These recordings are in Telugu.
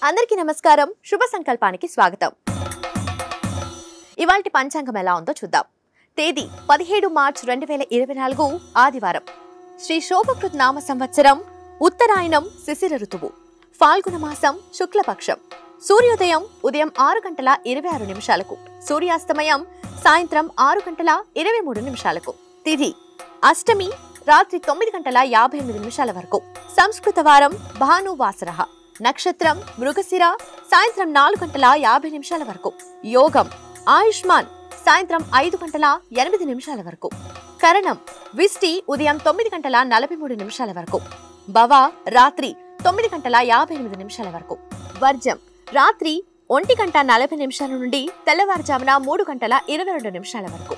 అందరికీ నమస్కారం. శుభ సంకల్పానికి స్వాగతం. ఇవాల్టి పంచాంగం ఎలా ఉందో చూద్దాం. తేదీ 17 మార్చి 2024 ఆదివారం. శ్రీ శోభకృత్ నామ సంవత్సరం, ఉత్తరాయణం, శిశిర ఋతువు, ఫాల్గుణ మాసం, శుక్లపక్షం. సూర్యోదయం ఉదయం 6:26 సూర్యాస్తమయం సాయంత్రం 6:23 తిథి అష్టమి రాత్రి 9:58 వరకు. సంస్కృత వారం భానువాసర. నక్షత్రం మృగశిర సాయంత్రం 4:50 వరకు. యోగం ఆయుష్మాన్ సాయంత్రం 5:08 వరకు. కరణం విష్టి ఉదయం 9:43 వరకు. భవ రాత్రి 9:58 వరకు. వర్జం రాత్రి 1:40 నుండి తెల్లవారుజామున 3:22 వరకు.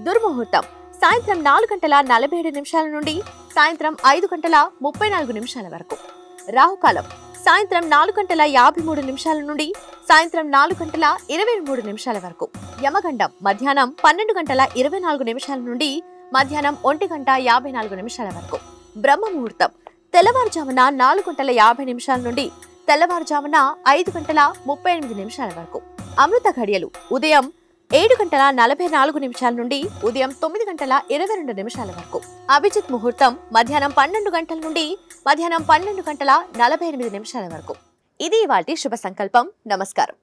దుర్ముహూర్తం సాయంత్రం 4:47 నుండి సాయంత్రం 5:34 వరకు. రాహుకాలం సాయంత్రం 4:53 నుండి సాయంత్రం 4:23 వరకు. యమగండం మధ్యాహ్నం 12:24 నుండి మధ్యాహ్నం 1:54 వరకు. బ్రహ్మ ముహూర్తం తెల్లవారుజామున 4:50 నుండి తెల్లవారుజామున 5:38 వరకు. అమృత ఘడియలు ఉదయం 7:44 నుండి ఉదయం 9:22 వరకు. అభిజిత్ ముహూర్తం మధ్యాహ్నం 12 గంటల నుండి మధ్యాహ్నం 12:48 వరకు. ఇది ఇవాల్టి శుభ సంకల్పం. నమస్కారం.